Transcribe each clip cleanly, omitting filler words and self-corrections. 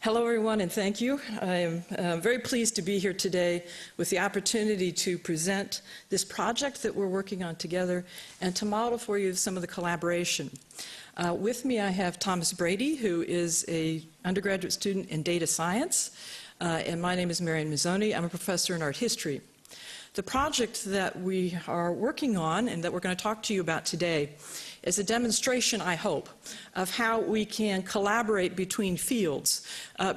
Hello, everyone, and thank you. I am very pleased to be here today with the opportunity to present this project that we're working on together and to model for you some of the collaboration. With me, I have Thomas Brady, who is an undergraduate student in data science, and my name is Marian Mazzone. I'm a professor in art history. The project that we are working on and that we're going to talk to you about today is a demonstration, I hope, of how we can collaborate between fields,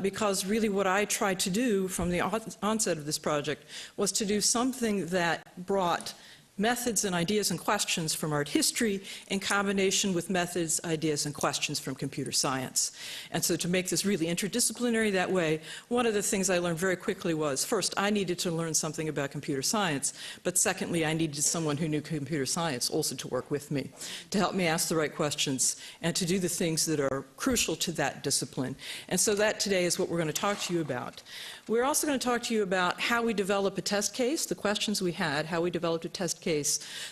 because really what I tried to do from the onset of this project was to do something that brought methods and ideas and questions from art history in combination with methods, ideas, and questions from computer science. And so to make this really interdisciplinary that way, one of the things I learned very quickly was, first, I needed to learn something about computer science, but secondly, I needed someone who knew computer science also to work with me, to help me ask the right questions, and to do the things that are crucial to that discipline. And so that today is what we're going to talk to you about. We're also going to talk to you about how we develop a test case, the questions we had, how we developed a test case,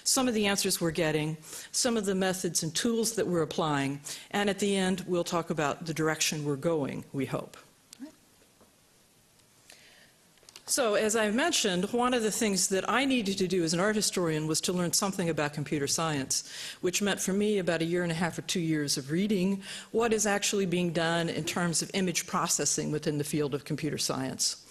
some of the answers we're getting, some of the methods and tools that we're applying, and at the end we'll talk about the direction we're going, we hope. So, as I mentioned, one of the things that I needed to do as an art historian was to learn something about computer science, which meant for me about 1.5 years or 2 years of reading what is actually being done in terms of image processing within the field of computer science.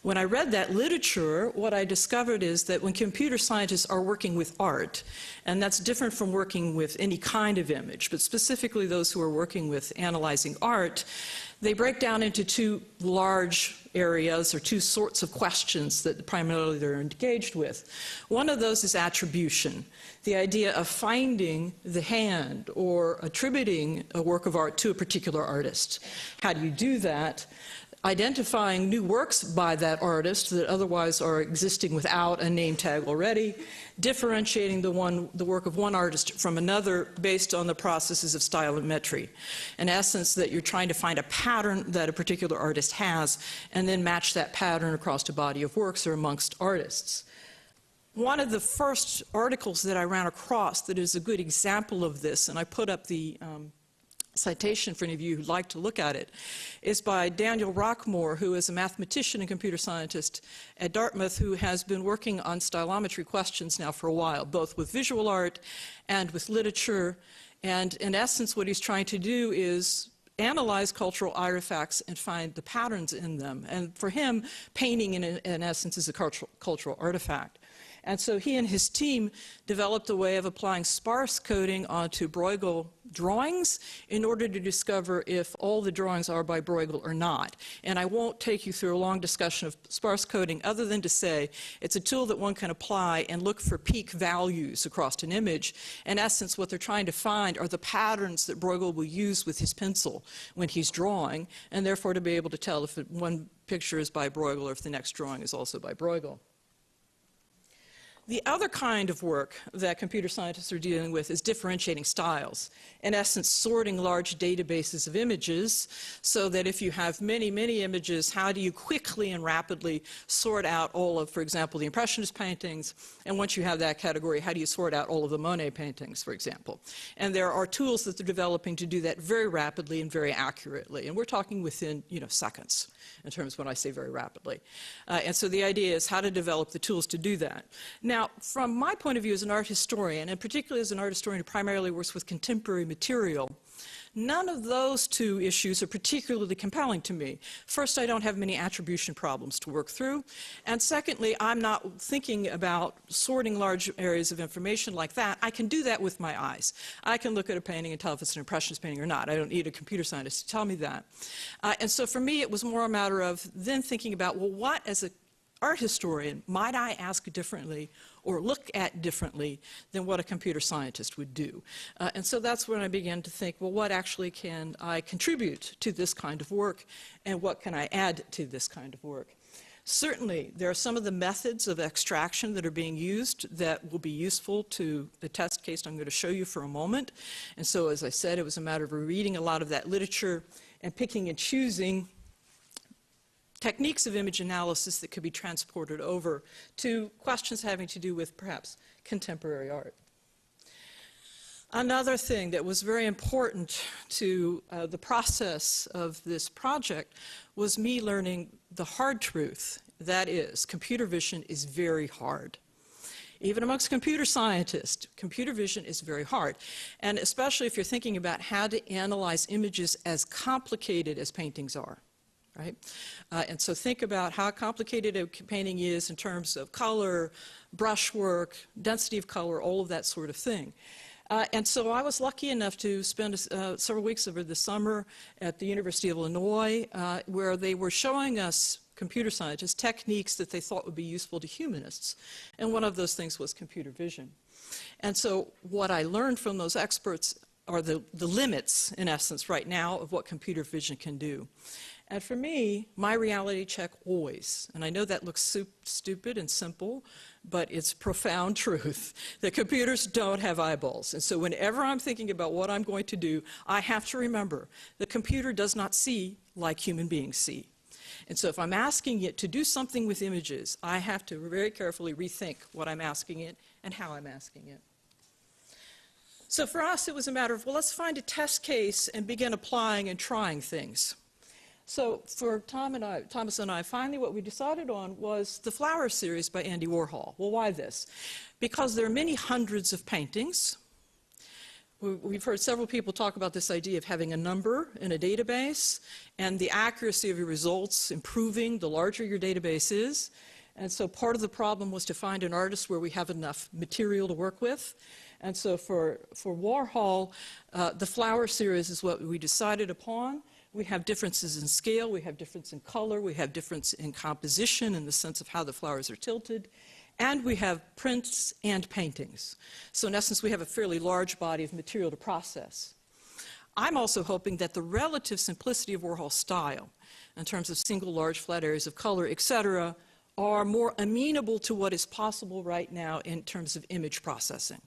When I read that literature, what I discovered is that when computer scientists are working with art, and that's different from working with any kind of image, but specifically those who are working with analyzing art, they break down into two large areas or two sorts of questions that primarily they're engaged with. One of those is attribution, the idea of finding the hand or attributing a work of art to a particular artist. How do you do that? Identifying new works by that artist that otherwise are existing without a name tag already, differentiating the work of one artist from another based on the processes of stylometry. In essence, that you're trying to find a pattern that a particular artist has and then match that pattern across a body of works or amongst artists. One of the first articles that I ran across that is a good example of this, and I put up the citation for any of you who'd like to look at it, is by Daniel Rockmore, who is a mathematician and computer scientist at Dartmouth who has been working on stylometry questions now for a while, both with visual art and with literature. And in essence, what he's trying to do is analyze cultural artifacts and find the patterns in them. And for him, painting in essence is a cultural artifact. And so he and his team developed a way of applying sparse coding onto Bruegel drawings in order to discover if all the drawings are by Bruegel or not. And I won't take you through a long discussion of sparse coding other than to say it's a tool that one can apply and look for peak values across an image. In essence, what they're trying to find are the patterns that Bruegel will use with his pencil when he's drawing, and therefore to be able to tell if one picture is by Bruegel or if the next drawing is also by Bruegel. The other kind of work that computer scientists are dealing with is differentiating styles. In essence, sorting large databases of images so that if you have many, many images, how do you quickly and rapidly sort out all of, for example, the Impressionist paintings? And once you have that category, how do you sort out all of the Monet paintings, for example? And there are tools that they're developing to do that very rapidly and very accurately. And we're talking within, seconds in terms of when I say very rapidly. And so the idea is how to develop the tools to do that. Now, from my point of view as an art historian, and particularly as an art historian who primarily works with contemporary material, none of those two issues are particularly compelling to me. First, I don't have many attribution problems to work through. And secondly, I'm not thinking about sorting large areas of information like that. I can do that with my eyes. I can look at a painting and tell if it's an Impressionist painting or not. I don't need a computer scientist to tell me that. And so for me, it was more a matter of then thinking about, well, what as an art historian might I ask differently or look at differently than what a computer scientist would do? And so that's when I began to think, well, what actually can I contribute to this kind of work, and what can I add to this kind of work? Certainly, there are some of the methods of extraction that are being used that will be useful to the test case I'm going to show you for a moment. And so, as I said, it was a matter of reading a lot of that literature and picking and choosing techniques of image analysis that could be transported over to questions having to do with perhaps contemporary art. Another thing that was very important to the process of this project was me learning the hard truth. That is, computer vision is very hard. Even amongst computer scientists, computer vision is very hard. And especially if you're thinking about how to analyze images as complicated as paintings are, right? And so think about how complicated a painting is in terms of color, brushwork, density of color, all of that sort of thing. And so I was lucky enough to spend several weeks over the summer at the University of Illinois, where they were showing us computer scientists techniques that they thought would be useful to humanists. And one of those things was computer vision. And so what I learned from those experts are the limits, in essence, right now of what computer vision can do. And for me, my reality check always, and I know that looks stupid and simple, but it's profound truth, that computers don't have eyeballs. And so whenever I'm thinking about what I'm going to do, I have to remember the computer does not see like human beings see. And so if I'm asking it to do something with images, I have to very carefully rethink what I'm asking it and how I'm asking it. So for us, it was a matter of, well, let's find a test case and begin applying and trying things. So for Thomas and I, finally what we decided on was the Flower series by Andy Warhol. Well, why this? Because there are many hundreds of paintings. We've heard several people talk about this idea of having a number in a database and the accuracy of your results improving the larger your database is. And so part of the problem was to find an artist where we have enough material to work with. And so for Warhol, the Flower series is what we decided upon. We have differences in scale, we have difference in color, we have difference in composition in the sense of how the flowers are tilted. And we have prints and paintings. So in essence, we have a fairly large body of material to process. I'm also hoping that the relative simplicity of Warhol's style, in terms of single large flat areas of color, etc., are more amenable to what is possible right now in terms of image processing.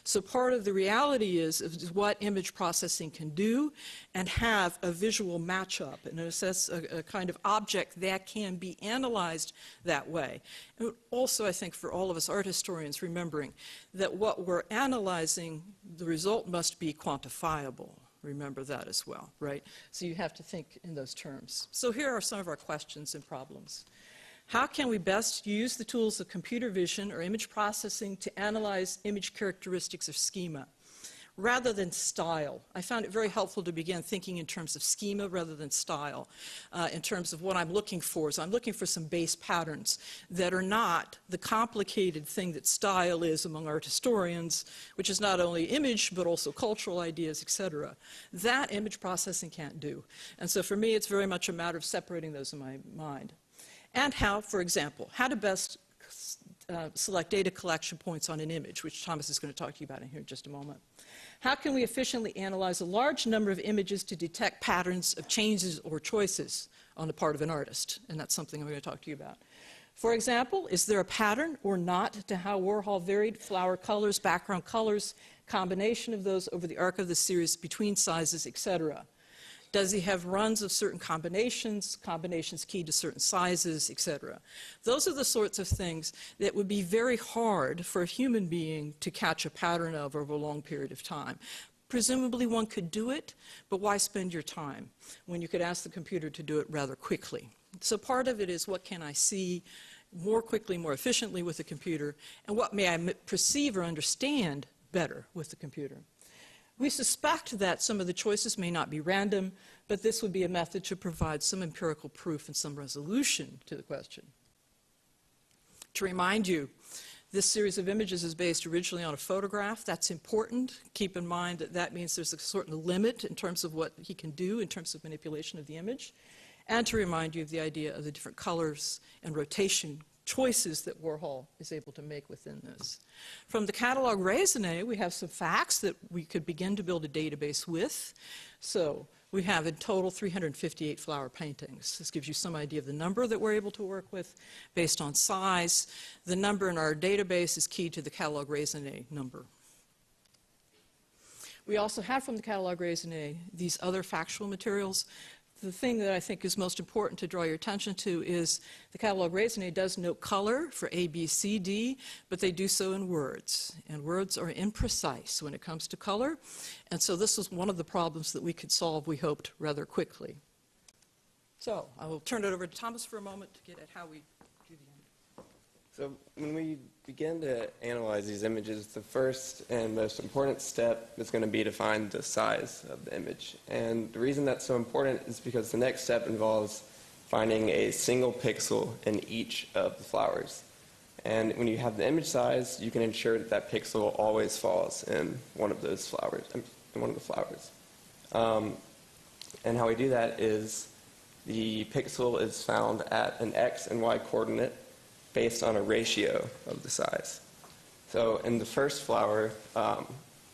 So part of the reality is what image processing can do and have a visual matchup and assess a kind of object that can be analyzed that way. And also, I think, for all of us art historians, remembering that what we're analyzing, the result must be quantifiable. Remember that as well, right? So you have to think in those terms. So here are some of our questions and problems. How can we best use the tools of computer vision or image processing to analyze image characteristics or schema rather than style? I found it very helpful to begin thinking in terms of schema rather than style, in terms of what I'm looking for. So I'm looking for some base patterns that are not the complicated thing that style is among art historians, which is not only image but also cultural ideas, etc. That image processing can't do. And so for me, it's very much a matter of separating those in my mind. And how, for example, how to best select data collection points on an image, which Thomas is going to talk to you about in here in just a moment. How can we efficiently analyze a large number of images to detect patterns of changes or choices on the part of an artist? And that's something I'm going to talk to you about. For example, is there a pattern or not to how Warhol varied flower colors, background colors, combination of those over the arc of the series between sizes, etc.? Does he have runs of certain combinations, combinations keyed to certain sizes, etc.? Those are the sorts of things that would be very hard for a human being to catch a pattern of over a long period of time. Presumably one could do it, but why spend your time when you could ask the computer to do it rather quickly? So part of it is what can I see more quickly, more efficiently with the computer, and what may I perceive or understand better with the computer? We suspect that some of the choices may not be random, but this would be a method to provide some empirical proof and some resolution to the question. To remind you, this series of images is based originally on a photograph. That's important. Keep in mind that that means there's a certain limit in terms of what he can do in terms of manipulation of the image. And to remind you of the idea of the different colors and rotation choices that Warhol is able to make within this. From the catalog raisonné, we have some facts that we could begin to build a database with. So we have in total 358 flower paintings. This gives you some idea of the number that we're able to work with based on size. The number in our database is keyed to the catalog raisonné number. We also have from the catalog raisonné these other factual materials. the thing that I think is most important to draw your attention to is the catalog raisonné does note color for A, B, C, D, but they do so in words. And words are imprecise when it comes to color. And so this was one of the problems that we could solve, we hoped, rather quickly. So I will turn it over to Thomas for a moment to get at how we do the end. So when we begin to analyze these images, the first and most important step is going to be to find the size of the image. And the reason that's so important is because the next step involves finding a single pixel in each of the flowers. And when you have the image size, you can ensure that that pixel always falls in one of those flowers, in one of the flowers. And how we do that is the pixel is found at an x and y coordinate based on a ratio of the size. So in the first flower,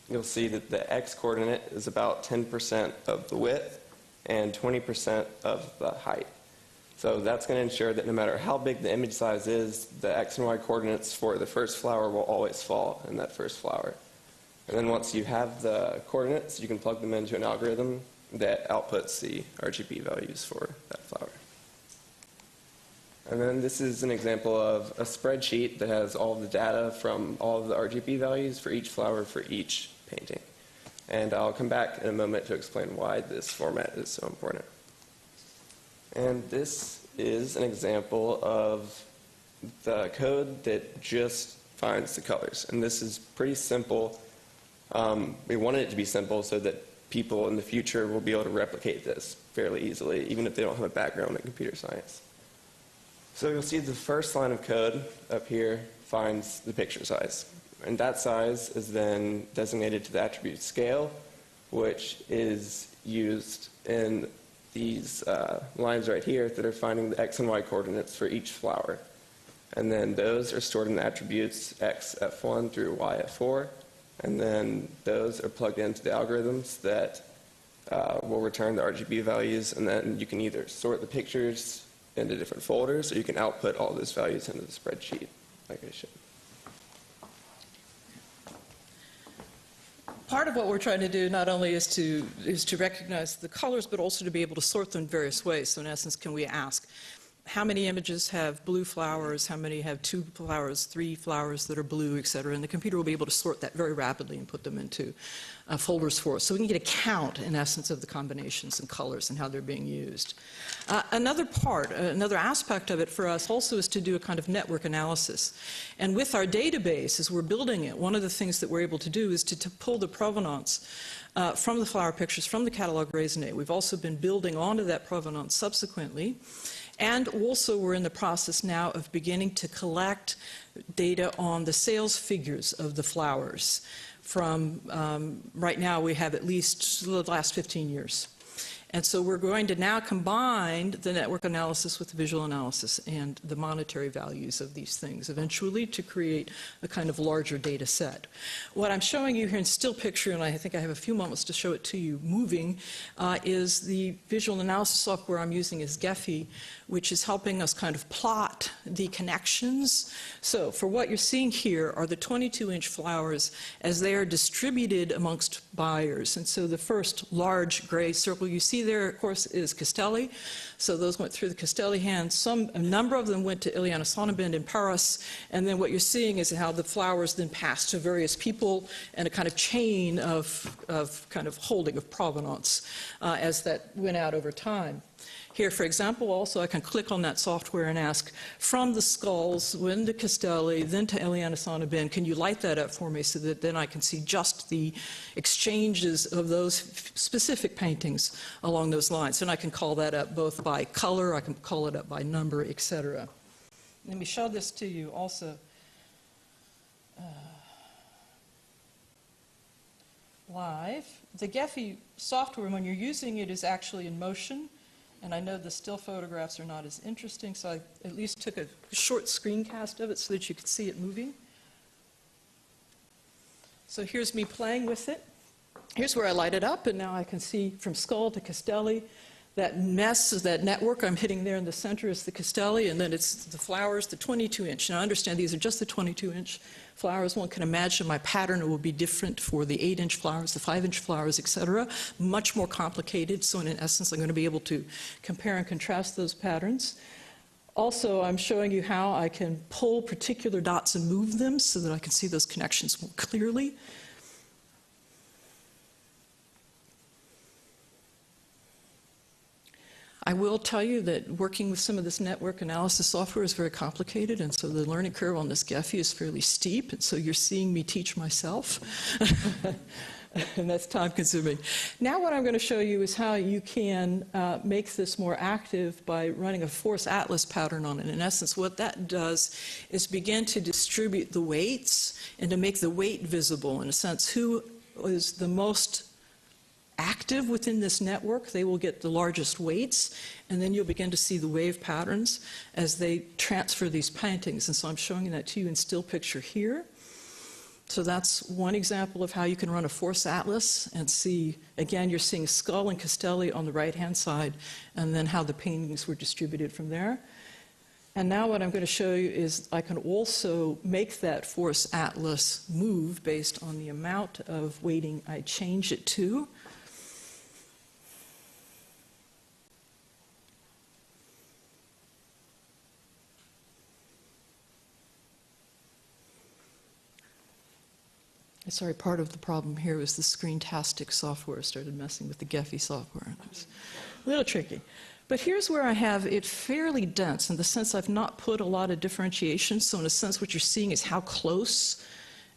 you'll see that the x-coordinate is about 10% of the width and 20% of the height. So that's going to ensure that no matter how big the image size is, the x and y coordinates for the first flower will always fall in that first flower. And then once you have the coordinates, you can plug them into an algorithm that outputs the RGB values for that flower. And then this is an example of a spreadsheet that has all of the data from all of the RGB values for each flower for each painting. And I'll come back in a moment to explain why this format is so important. And this is an example of the code that just finds the colors. And this is pretty simple. We wanted it to be simple so that people in the future will be able to replicate this fairly easily, even if they don't have a background in computer science. So you'll see the first line of code up here finds the picture size. And that size is then designated to the attribute scale, which is used in these lines right here that are finding the x and y coordinates for each flower. And then those are stored in the attributes x f1 through y f4. And then those are plugged into the algorithms that will return the RGB values. And then you can either sort the pictures into different folders, or you can output all those values into the spreadsheet, like I showed. Part of what we're trying to do not only is to recognize the colors, but also to be able to sort them in various ways. So in essence, can we ask, how many images have blue flowers, how many have 2 flowers, 3 flowers that are blue, et cetera, and the computer will be able to sort that very rapidly and put them into folders for us. So we can get a count, in essence, of the combinations and colors and how they're being used. Another aspect of it for us also is to do a kind of network analysis. And with our database, as we're building it, one of the things that we're able to do is to pull the provenance from the flower pictures, from the catalog raisonné. We've also been building onto that provenance subsequently. And also we're in the process now of beginning to collect data on the sales figures of the flowers. From right now we have at least the last 15 years. And so we're going to now combine the network analysis with the visual analysis and the monetary values of these things eventually to create a kind of larger data set. What I'm showing you here in still picture, and I think I have a few moments to show it to you moving, is the visual analysis software I'm using is Gephi, which is helping us kind of plot the connections. So for what you're seeing here are the 22-inch flowers as they are distributed amongst buyers. And so the first large gray circle you see there, of course, is Castelli. So those went through the Castelli hands. A number of them went to Ileana Sonnabend in Paris. And then what you're seeing is how the flowers then passed to various people and a kind of chain of kind of holding of provenance as that went out over time. Here, for example, also I can click on that software and ask, from the skulls, then to Castelli, then to Ileana Sonnabend, can you light that up for me so that then I can see just the exchanges of those specific paintings along those lines. And I can call that up both by color, I can call it up by number, etc. Let me show this to you also. Live. The Gephi software, when you're using it, is actually in motion. And I know the still photographs are not as interesting, so I at least took a short screencast of it so that you could see it moving. So here's me playing with it. Here's where I light it up, and now I can see from skull to Castelli that mess, that network I'm hitting there in the center is the Castelli, and then it's the flowers, the 22-inch. Now, I understand these are just the 22-inch flowers. One can imagine my pattern will be different for the 8-inch flowers, the 5-inch flowers, etc. Much more complicated, so in essence, I'm going to be able to compare and contrast those patterns. Also, I'm showing you how I can pull particular dots and move them so that I can see those connections more clearly. I will tell you that working with some of this network analysis software is very complicated, and so the learning curve on this Gephi is fairly steep, and so you're seeing me teach myself, and that's time-consuming. Now what I'm going to show you is how you can make this more active by running a force atlas pattern on it. In essence, what that does is begin to distribute the weights and to make the weight visible. In a sense, who is the most active within this network, they will get the largest weights, and then you'll begin to see the wave patterns as they transfer these paintings. And so I'm showing that to you in still picture here. So that's one example of how you can run a force atlas and see, again, you're seeing Skull and Castelli on the right-hand side, and then how the paintings were distributed from there. And now what I'm going to show you is I can also make that force atlas move based on the amount of weighting I change it to. Sorry, part of the problem here was the Screentastic software started messing with the Gephi software. It was a little tricky. But here's where I have it fairly dense in the sense I've not put a lot of differentiation. So in a sense, what you're seeing is how close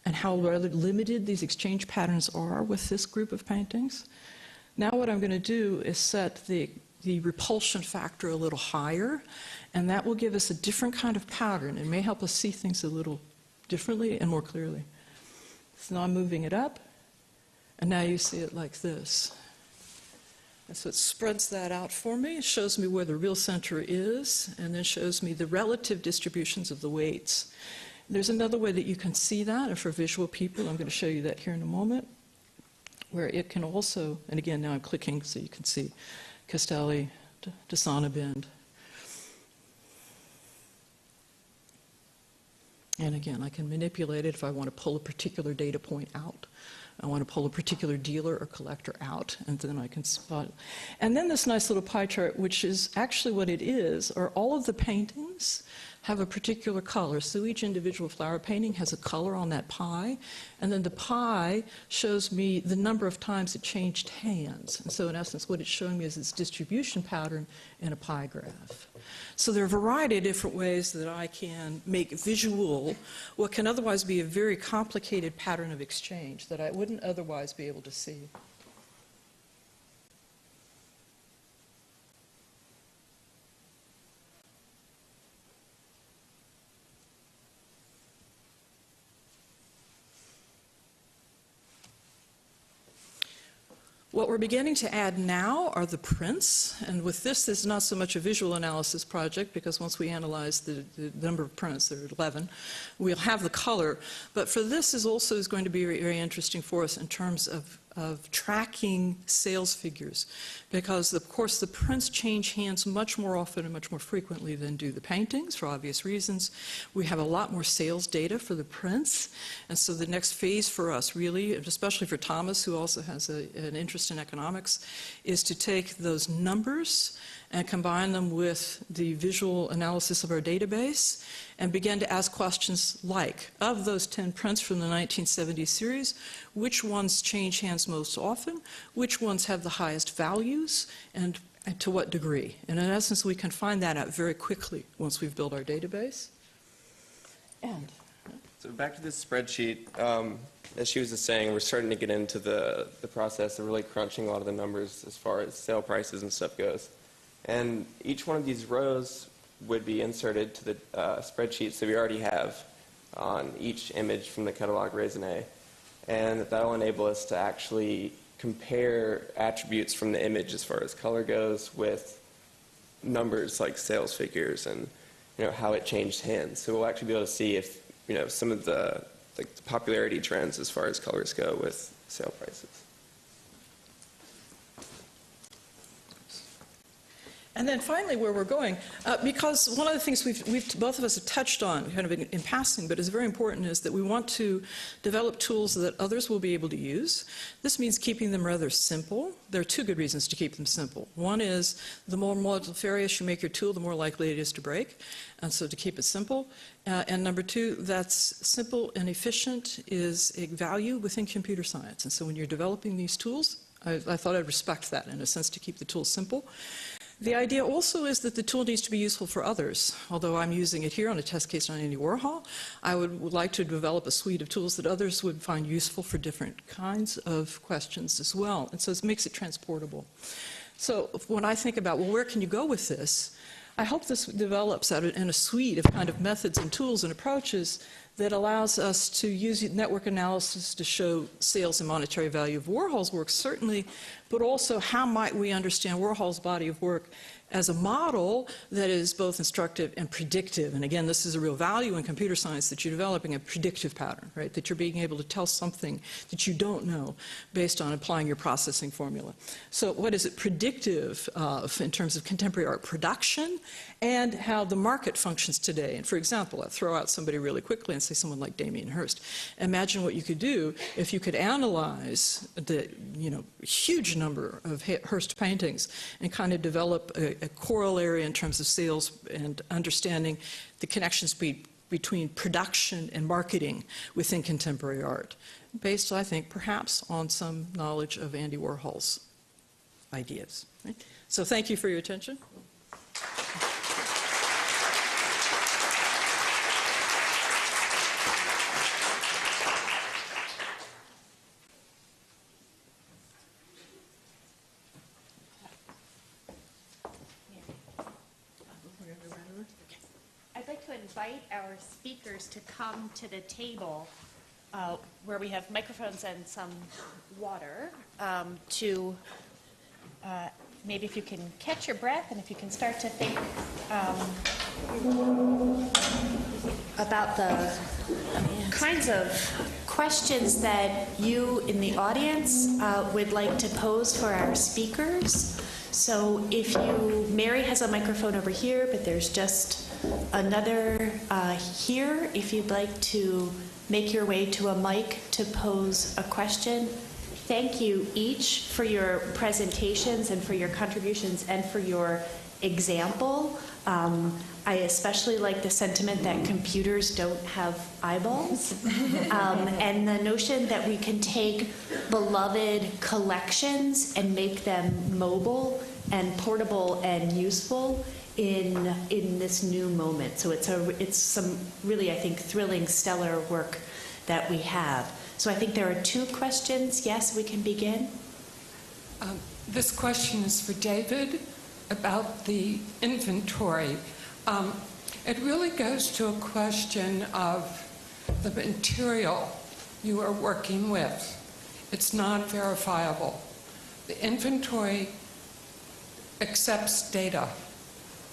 and how rather limited these exchange patterns are with this group of paintings. Now what I'm going to do is set the repulsion factor a little higher, and that will give us a different kind of pattern. It may help us see things a little differently and more clearly. So now I'm moving it up, and now you see it like this. And so it spreads that out for me. It shows me where the real center is, and then shows me the relative distributions of the weights. There's another way that you can see that, and for visual people, I'm going to show you that here in a moment, where it can also, and again, now I'm clicking so you can see Castelli, Dasana-Bend. And again, I can manipulate it if I want to pull a particular data point out. I want to pull a particular dealer or collector out, and then I can spot. And then this nice little pie chart, which is actually what it is, are all of the paintings have a particular color. So each individual flower painting has a color on that pie, and then the pie shows me the number of times it changed hands. And so in essence, what it's showing me is its distribution pattern in a pie graph. So there are a variety of different ways that I can make visual what can otherwise be a very complicated pattern of exchange that I wouldn't otherwise be able to see. What we're beginning to add now are the prints, and with this is not so much a visual analysis project because once we analyze the number of prints, there are 11, we'll have the color, but for this is also going to be very, very interesting for us in terms of tracking sales figures, because of course the prints change hands much more often and much more frequently than do the paintings for obvious reasons. We have a lot more sales data for the prints, and so the next phase for us really, especially for Thomas who also has an interest in economics, is to take those numbers and combine them with the visual analysis of our database and begin to ask questions like, of those 10 prints from the 1970 series, which ones change hands most often, which ones have the highest values, and to what degree? And in essence, we can find that out very quickly once we've built our database. And so back to this spreadsheet, as she was just saying, we're starting to get into the process of really crunching a lot of the numbers as far as sale prices and stuff goes. And each one of these rows would be inserted to the spreadsheets that we already have on each image from the catalog raisonné. And that will enable us to actually compare attributes from the image as far as color goes with numbers like sales figures and how it changed hands. So we'll actually be able to see if some of the popularity trends as far as colors go with sale prices. And then finally, where we're going, because one of the things we've both of us have touched on, kind of in passing, but is very important, is that we want to develop tools that others will be able to use. This means keeping them rather simple. There are two good reasons to keep them simple. One is the more multifarious you make your tool, the more likely it is to break, and so to keep it simple. And number two, that's simple and efficient is a value within computer science. And so when you're developing these tools, I thought I'd respect that in a sense, to keep the tools simple. The idea also is that the tool needs to be useful for others. Although I'm using it here on a test case on Andy Warhol, I would like to develop a suite of tools that others would find useful for different kinds of questions as well. And so it makes it transportable. So when I think about, well, where can you go with this? I hope this develops out in a suite of kind of methods and tools and approaches that allows us to use network analysis to show sales and monetary value of Warhol's work, certainly, but also how might we understand Warhol's body of work as a model that is both instructive and predictive. And again, this is a real value in computer science, that you're developing a predictive pattern, right? That you're being able to tell something that you don't know based on applying your processing formula. So what is it predictive of in terms of contemporary art production and how the market functions today? And for example, I'll throw out somebody really quickly and say someone like Damien Hirst. Imagine what you could do if you could analyze the huge number of Hirst paintings and kind of develop a corollary in terms of sales and understanding the connections between production and marketing within contemporary art, based, I think, perhaps on some knowledge of Andy Warhol's ideas. Right? So thank you for your attention. I'd like to invite our speakers to come to the table where we have microphones and some water to maybe if you can catch your breath and if you can start to think about the kinds of questions that you in the audience would like to pose for our speakers. So if Mary has a microphone over here, but there's just another here, if you'd like to make your way to a mic to pose a question. Thank you each for your presentations and for your contributions and for your example. I especially like the sentiment that computers don't have eyeballs, and the notion that we can take beloved collections and make them mobile and portable and useful in this new moment. So it's some really, I think, thrilling, stellar work that we have. So I think there are two questions. Yes, we can begin. This question is for David about the inventory. It really goes to a question of the material you are working with. It's non-verifiable. The inventory accepts data.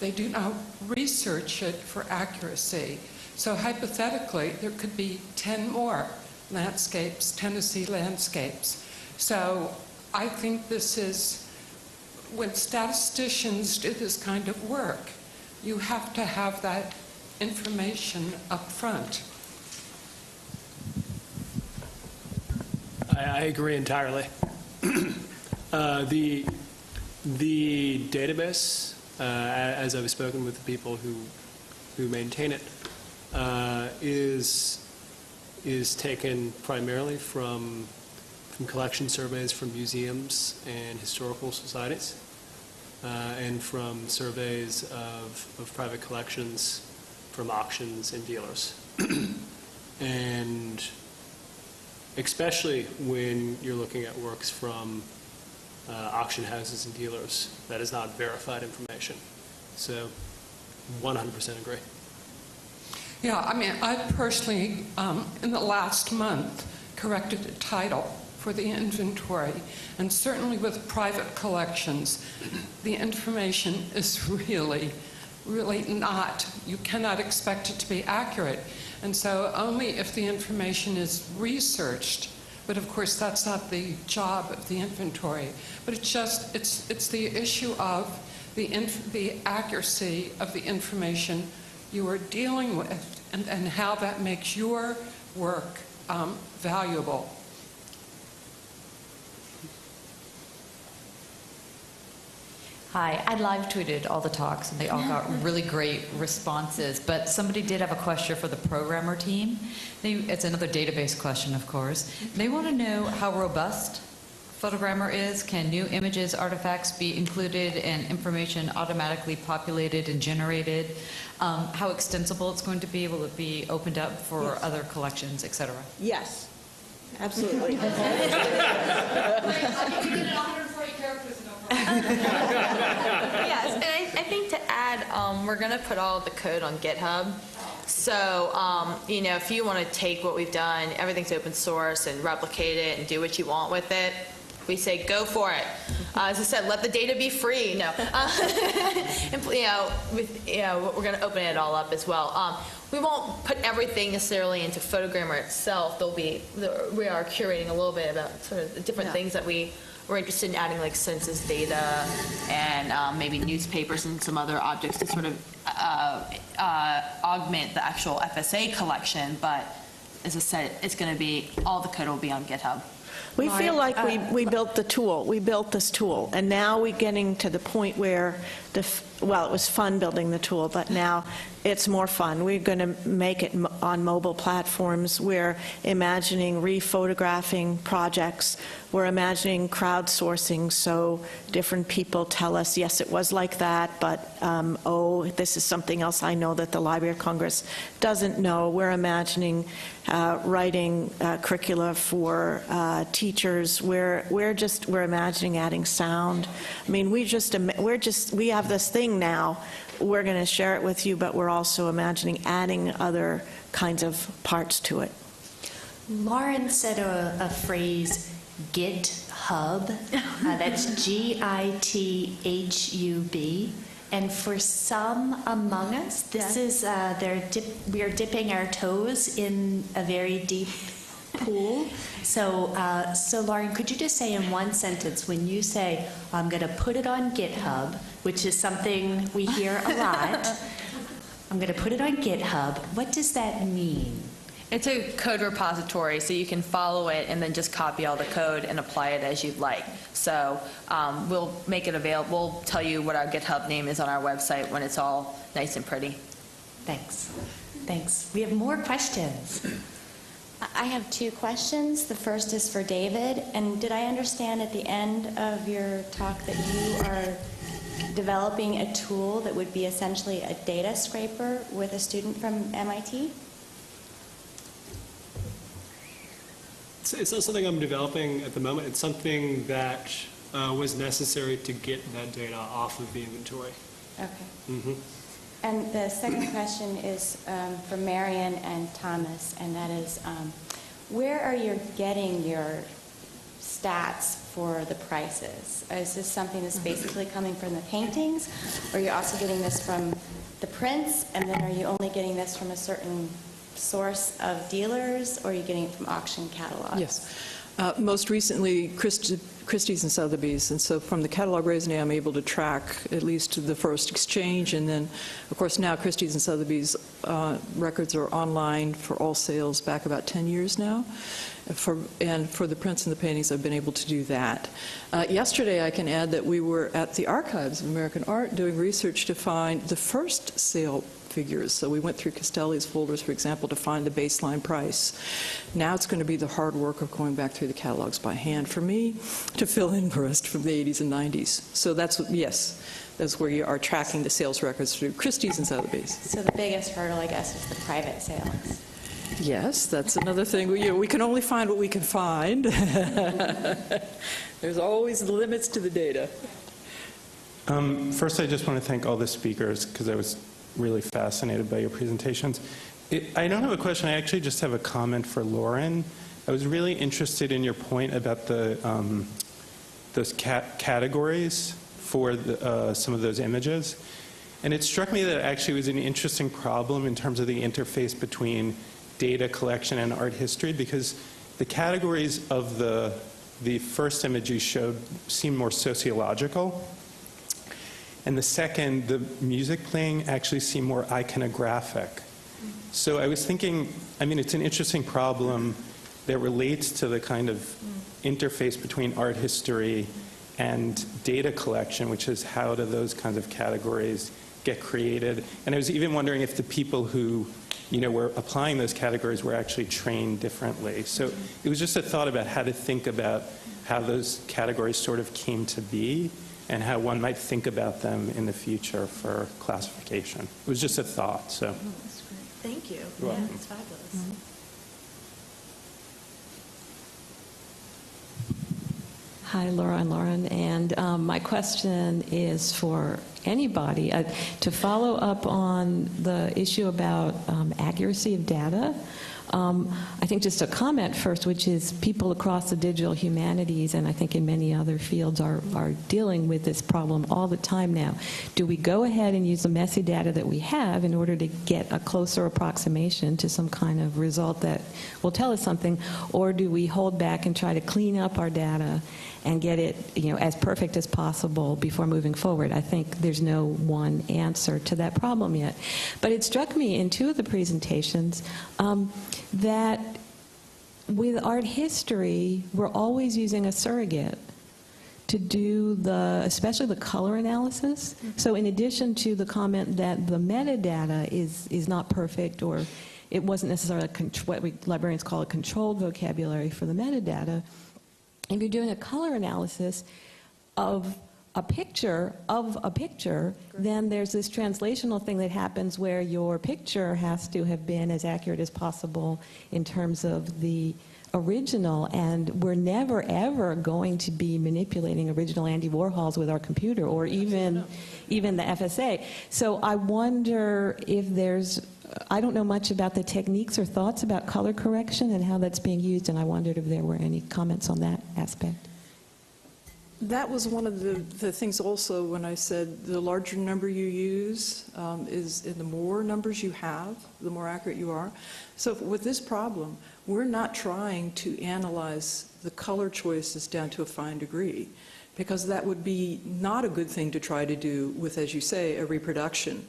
They do not research it for accuracy. So hypothetically, there could be 10 more landscapes, Tennessee landscapes. So I think this is, when statisticians do this kind of work, you have to have that information up front. I agree entirely. The database, as I've spoken with the people who maintain it, is taken primarily from collection surveys from museums and historical societies, and from surveys of private collections from auctions and dealers. And especially when you're looking at works from auction houses and dealers, that is not verified information. So 100% agree. Yeah, I mean, I personally, in the last month, corrected a title for the inventory, and certainly with private collections, the information is really not, you cannot expect it to be accurate. And so only if the information is researched, but of course that's not the job of the inventory, but it's the issue of the accuracy of the information you are dealing with, and how that makes your work valuable. Hi, I live tweeted all the talks, and they all got really great responses, but somebody did have a question for the programmer team. It's another database question, of course. They want to know how robust Photogrammer is. Can new images, artifacts be included, and information automatically populated and generated? How extensible it's going to be? Will it be opened up for other collections, et cetera? Yes, absolutely. Yes, and I think to add, we're going to put all the code on GitHub. So, if you want to take what we've done, everything's open source, and replicate it and do what you want with it, we say go for it. As I said, let the data be free. No, and, we're going to open it all up as well. We won't put everything necessarily into Photogrammer itself. We are curating a little bit about sort of the different things that we're interested in adding, like census data and maybe newspapers and some other objects to sort of augment the actual FSA collection. But as I said, it's going to be, all the code will be on GitHub. We feel like we built the tool. We built this tool, and now we're getting to the point where it was fun building the tool, but now it's more fun. We're going to make it on mobile platforms. We're imagining re-photographing projects. We're imagining crowdsourcing, so different people tell us, yes, it was like that, but this is something else I know that the Library of Congress doesn't know. We're imagining writing curricula for teachers. We're imagining adding sound. I mean, we have this thing now. We're going to share it with you, but we're also imagining adding other kinds of parts to it. Lauren said a phrase, GitHub. That's GITHUB. And for some among us, this is we are dipping our toes in a very deep pool. So Lauren, could you just say in one sentence, when you say, I'm going to put it on GitHub, which is something we hear a lot, I'm going to put it on GitHub, what does that mean? It's a code repository, so you can follow it and then just copy all the code and apply it as you'd like. So we'll make it available. We'll tell you what our GitHub name is on our website when it's all nice and pretty. Thanks. We have more questions. I have two questions. The first is for David. And did I understand at the end of your talk that you are developing a tool that would be essentially a data scraper with a student from MIT? It's not something I'm developing at the moment. It's something that was necessary to get that data off of the inventory. Okay. Mm-hmm. And the second question is for Marian and Thomas, and that is, where are you getting your stats for the prices? Is this something that's basically coming from the paintings, or are you also getting this from the prints, and then are you only getting this from a certain source of dealers, or are you getting it from auction catalogs? Yes. Most recently, Christie's and Sotheby's, and so from the catalog raisonné, I'm able to track at least the first exchange, and then, of course, now Christie's and Sotheby's records are online for all sales back about 10 years now. And for the prints and the paintings, I've been able to do that. Yesterday, I can add that we were at the Archives of American Art doing research to find the first sale figures. So we went through Castelli's folders, for example, to find the baseline price. Now it's going to be the hard work of going back through the catalogs by hand for me to fill in the rest from the 80s and 90s. So that's where you are tracking the sales records through Christie's and Sotheby's. So the biggest hurdle, I guess, is the private sales. Yes, that's another thing. We can only find what we can find. There's always limits to the data. First, I just want to thank all the speakers because I was really fascinated by your presentations. I don't have a question. I actually just have a comment for Lauren. I was really interested in your point about those categories for some of those images. And it struck me that it actually was an interesting problem in terms of the interface between data collection and art history, because the categories of the first image you showed seem more sociological. And the second, the music playing actually seemed more iconographic. So I was thinking, I mean, it's an interesting problem that relates to the kind of interface between art history and data collection, which is how do those kinds of categories get created. And I was even wondering if the people who were applying those categories were actually trained differently. So it was just a thought about how to think about how those categories sort of came to be and how one might think about them in the future for classification. It was just a thought. So. Oh, that's great. Thank you. You're welcome. That's fabulous. Hi, Laura and Lauren. And my question is for anybody. To follow up on the issue about accuracy of data, I think just a comment first, which is people across the digital humanities, and I think in many other fields, are dealing with this problem all the time now. Do we go ahead and use the messy data that we have in order to get a closer approximation to some kind of result that will tell us something, or do we hold back and try to clean up our data and get it, as perfect as possible before moving forward? I think there's no one answer to that problem yet. But it struck me in two of the presentations that with art history, we're always using a surrogate to do especially the color analysis. So in addition to the comment that the metadata is not perfect, or it wasn't necessarily what we librarians call a controlled vocabulary for the metadata, if you're doing a color analysis of a picture, then there's this translational thing that happens where your picture has to have been as accurate as possible in terms of the original, and we're never ever going to be manipulating original Andy Warhols with our computer, or even the FSA. So I wonder if I don't know much about the techniques or thoughts about color correction and how that's being used, and I wondered if there were any comments on that aspect. That was one of the things also when I said the larger number you use is, and the more numbers you have, the more accurate you are. So with this problem, we're not trying to analyze the color choices down to a fine degree, because that would be not a good thing to try to do with, as you say, a reproduction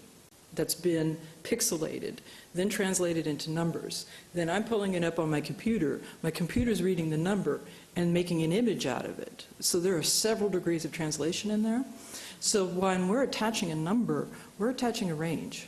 that's been pixelated, then translated into numbers. Then I'm pulling it up on my computer's reading the number and making an image out of it. So there are several degrees of translation in there. So when we're attaching a number, we're attaching a range,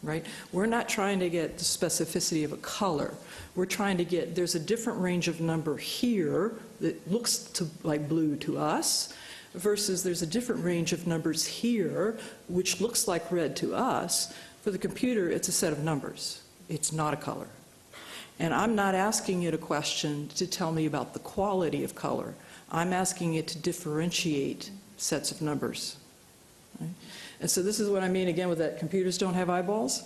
right? We're not trying to get the specificity of a color. We're trying to get, there's a different range of number here that looks like blue to us, versus there's a different range of numbers here, which looks like red to us. For the computer, it's a set of numbers. It's not a color. And I'm not asking it a question to tell me about the quality of color. I'm asking it to differentiate sets of numbers. Right? And so this is what I mean, again, with that computers don't have eyeballs.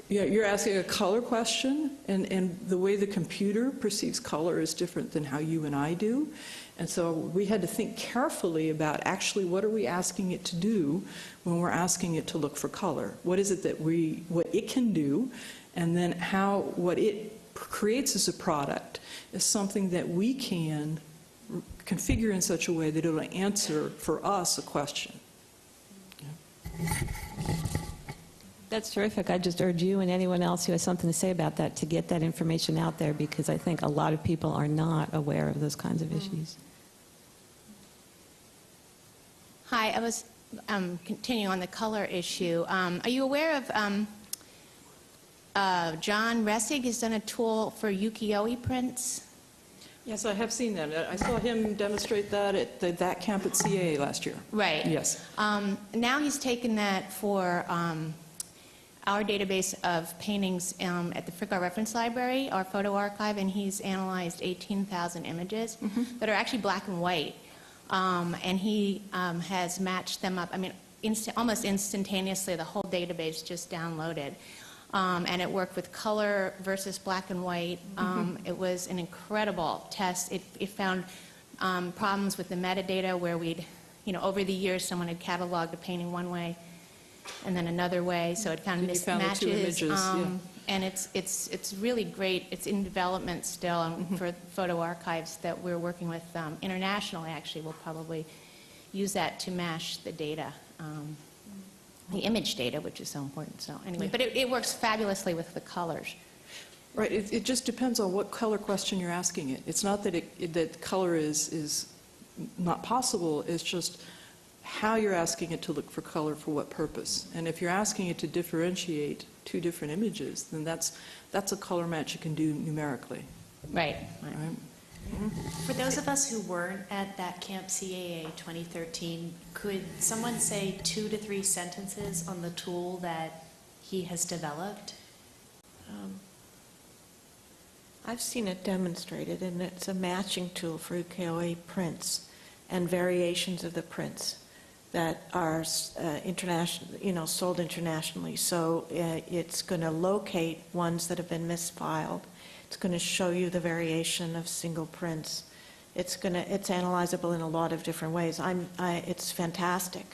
You're asking a color question, and the way the computer perceives color is different than how you and I do. And so we had to think carefully about actually what are we asking it to do when we're asking it to look for color. What is it that what it can do, and then what it creates as a product is something that we can configure in such a way that it'll answer for us a question. Yeah. That's terrific. I just urge you and anyone else who has something to say about that to get that information out there, because I think a lot of people are not aware of those kinds of issues. Hi, I was continuing on the color issue. Are you aware of John Ressig has done a tool for ukiyo-e prints? Yes, I have seen that. I saw him demonstrate that at that camp at CA last year. Right. Yes. Now he's taken that for our database of paintings at the Frick Art Reference Library, our photo archive, and he's analyzed 18,000 images that are actually black and white. And he has matched them up, I mean, almost instantaneously, the whole database just downloaded. And it worked with color versus black and white. It was an incredible test. It found problems with the metadata where over the years, someone had cataloged a painting one way and then another way, so it found mismatches. And it's really great. It's in development still for photo archives that we're working with internationally. Actually, we'll probably use that to mash the data, the image data, which is so important. So anyway, but it works fabulously with the colors. Right, it just depends on what color question you're asking it. It's not that that color is not possible, it's just how you're asking it to look for color for what purpose. And if you're asking it to differentiate two different images, then that's a color match you can do numerically. Right. Right? For those of us who weren't at that Camp CAA 2013, could someone say 2 to 3 sentences on the tool that he has developed? I've seen it demonstrated, and it's a matching tool for ukiyo-e prints and variations of the prints that are international, sold internationally. So it's going to locate ones that have been misfiled. It's going to show you the variation of single prints. It's analyzable in a lot of different ways. It's fantastic.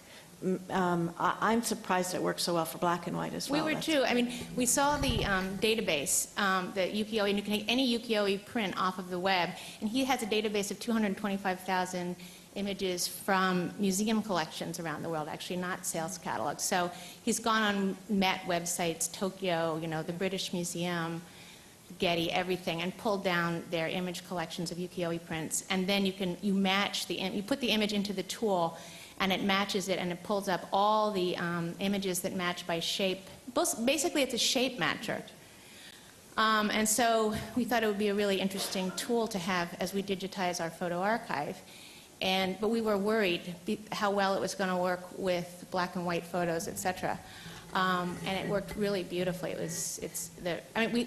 I'm surprised it works so well for black and white as well. We were too. I mean, we saw the database, the ukiyo-e, and you can take any ukiyo-e print off of the web, and he has a database of 225,000 images from museum collections around the world, actually not sales catalogs. So he's gone on Met websites, Tokyo, the British Museum, Getty, everything, and pulled down their image collections of ukiyo-e prints, and then you match you put the image into the tool, and it matches it, and it pulls up all the images that match by shape. Basically, it's a shape matcher. And so we thought it would be a really interesting tool to have as we digitize our photo archive. But we were worried how well it was going to work with black and white photos, et cetera. And it worked really beautifully.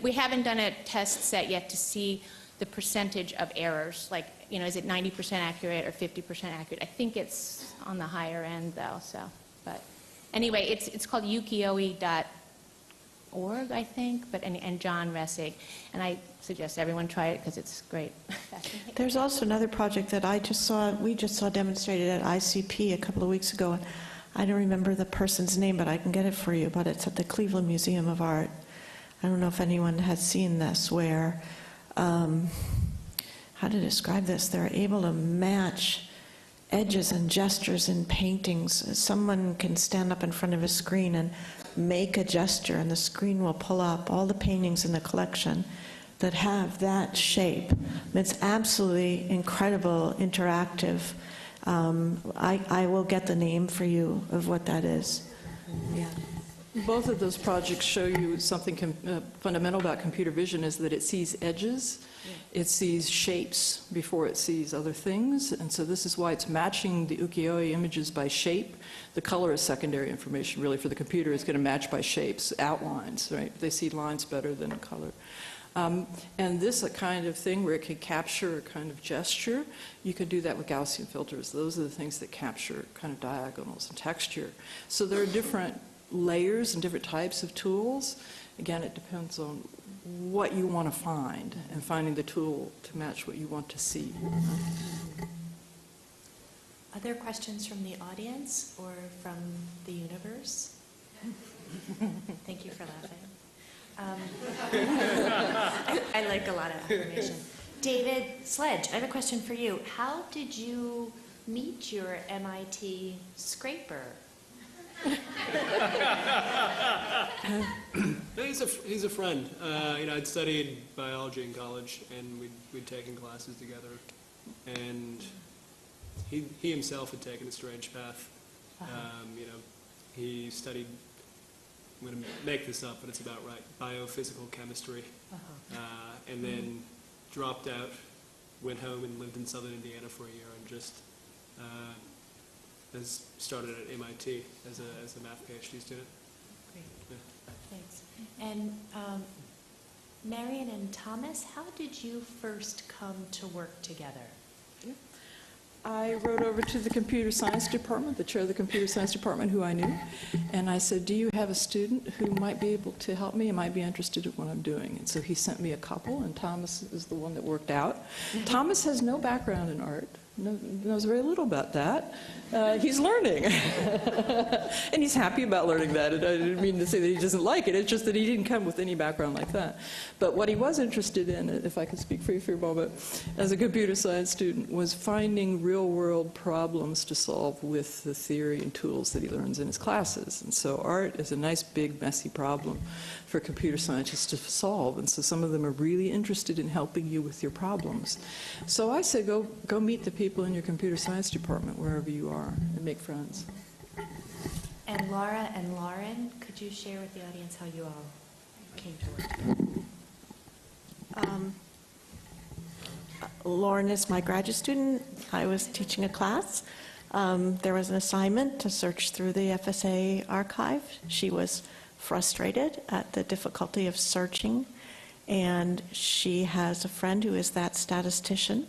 We haven't done a test set yet to see the percentage of errors, like, is it 90% accurate or 50% accurate? I think it's on the higher end, though. But anyway, it's called ukiyo-e.org, I think, and John Ressig, and I suggest everyone try it because it's great. There's also another project that we just saw demonstrated at ICP a couple of weeks ago, and I don't remember the person's name, but I can get it for you. But it's at the Cleveland Museum of Art. I don't know if anyone has seen this, where how to describe this? They're able to match edges and gestures in paintings. Someone can stand up in front of a screen and make a gesture, and the screen will pull up all the paintings in the collection that have that shape. It's absolutely incredible, interactive. I will get the name for you of what that is. Yeah. Both of those projects show you something fundamental about computer vision, is that it sees edges, it sees shapes before it sees other things, and so this is why it's matching the ukiyo-e images by shape. The color is secondary information, really, for the computer. It's going to match by shapes, outlines, right? They see lines better than in color. And this a kind of thing where it can capture a kind of gesture. You can do that with Gaussian filters. Those are the things that capture kind of diagonals and texture. So there are different layers and different types of tools. Again, it depends on what you want to find and finding the tool to match what you want to see. Other questions from the audience or from the universe? Thank you for laughing. I like a lot of information. David Sledge, I have a question for you. How did you meet your MIT scraper? He's a friend. I'd studied biology in college, and we'd taken classes together, and he himself had taken a strange path. He studied, I'm going to make this up, but it's about right, biophysical chemistry, and then dropped out, went home and lived in southern Indiana for a year, and just has started at MIT as a math PhD student. Great. Yeah. Thanks. And Marian and Thomas, how did you first come to work together? I wrote over to the computer science department, the chair of the computer science department, who I knew, and I said, do you have a student who might be able to help me and might be interested in what I'm doing? And so he sent me a couple, and Thomas is the one that worked out. Thomas has no background in art. knows very little about that. He's learning. And he's happy about learning that. And I didn't mean to say that he doesn't like it. It's just that he didn't come with any background like that. But what he was interested in, if I could speak for you for a moment, as a computer science student, was finding real-world problems to solve with the theory and tools that he learns in his classes. And so art is a nice, big, messy problem for computer scientists to solve. And so some of them are really interested in helping you with your problems. So I say go meet the people in your computer science department, wherever you are, and make friends. And Laura and Lauren, could you share with the audience how you all came to work together? Lauren is my graduate student. I was teaching a class. There was an assignment to search through the FSA archive. She was frustrated at the difficulty of searching, and she has a friend who is that statistician.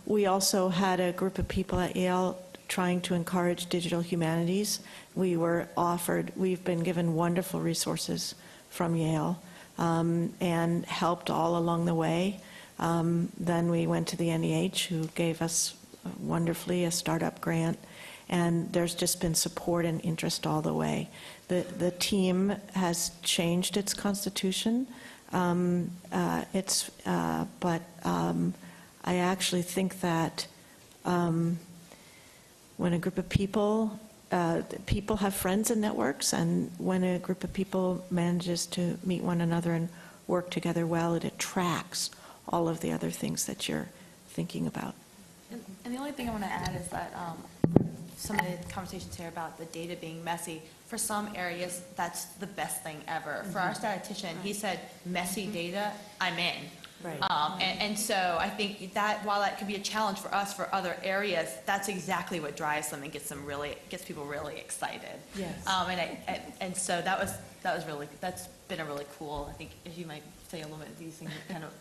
We also had a group of people at Yale trying to encourage digital humanities. We've been given wonderful resources from Yale and helped all along the way. Then we went to the NEH, who gave us wonderfully a startup grant, and there's just been support and interest all the way. The team has changed its constitution. I actually think that when a group of people have friends and networks, and when a group of people manages to meet one another and work together well, it attracts all of the other things that you're thinking about. And the only thing I want to add is that some of the conversations here about the data being messy, for some areas, that's the best thing ever. For our statistician, he said, messy data, I'm in. Right. And so I think that while that could be a challenge for us for other areas, that's exactly what drives them and gets people really excited. Yes. And so that's been a really cool, I think, as you might say a little bit, these things are kind of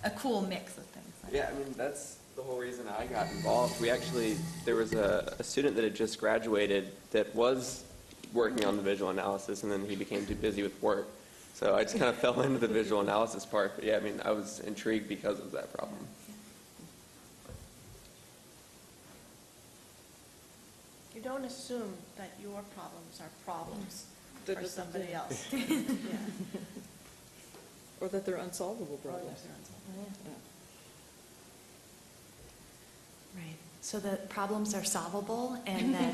a cool mix of things. Yeah, I mean, that's the whole reason I got involved. There was a student that had just graduated that was working on the visual analysis, and then he became too busy with work. So I just kind of fell into the visual analysis part. But yeah, I mean, I was intrigued because of that problem. You don't assume that your problems are problems That for it's- somebody yeah. else. Or that they're unsolvable problems. Right. So the problems are solvable, and that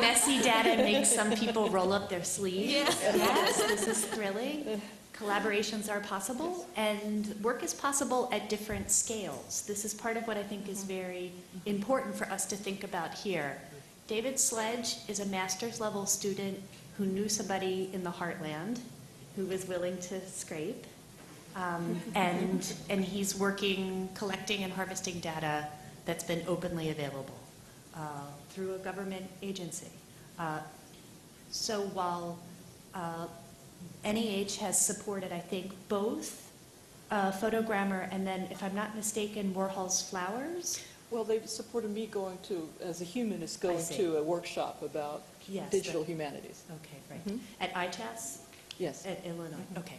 messy data makes some people roll up their sleeves. Yes, this is thrilling. Collaborations are possible, and work is possible at different scales. This is part of what I think is very important for us to think about here. David Sledge is a master's level student who knew somebody in the heartland who was willing to scrape, and he's working, collecting and harvesting data that's been openly available through a government agency. So while NEH has supported, I think, both Photogrammer and then, if I'm not mistaken, Warhol's Flowers. Well, they've supported me going to, as a humanist, going to a workshop about digital humanities. Okay, right. At ITAS? Yes. At Illinois, okay.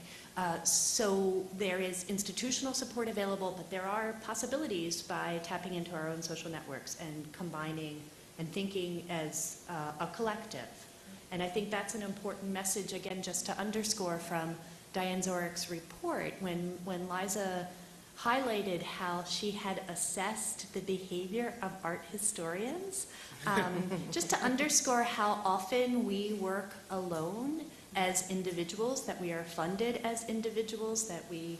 So there is institutional support available, but there are possibilities by tapping into our own social networks and combining and thinking as a collective. And I think that's an important message, again, just to underscore from Diane Zorich's report, when Liza highlighted how she had assessed the behavior of art historians, just to underscore how often we work alone as individuals, that we are funded as individuals, that we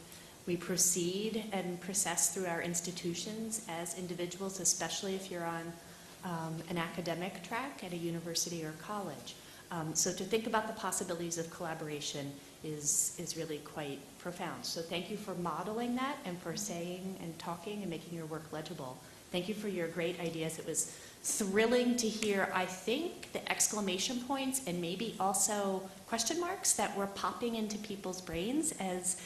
proceed and process through our institutions as individuals, especially if you're on an academic track at a university or college. So to think about the possibilities of collaboration is really quite profound. So thank you for modeling that and for saying and talking and making your work legible. Thank you for your great ideas. It was thrilling to hear, I think, the exclamation points and maybe also question marks that were popping into people's brains as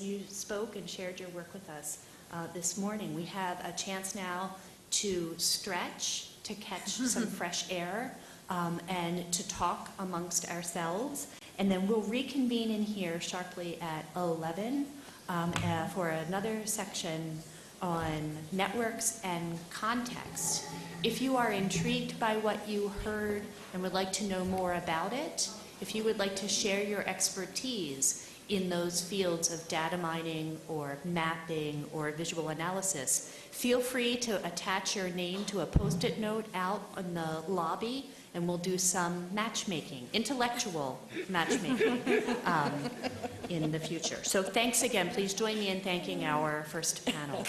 you spoke and shared your work with us this morning. We have a chance now to stretch, to catch some fresh air, and to talk amongst ourselves. And then we'll reconvene in here sharply at 11 for another section on networks and context. If you are intrigued by what you heard and would like to know more about it, if you would like to share your expertise in those fields of data mining or mapping or visual analysis, feel free to attach your name to a Post-it note out in the lobby, and we'll do some matchmaking, intellectual matchmaking in the future. So thanks again. Please join me in thanking our first panel.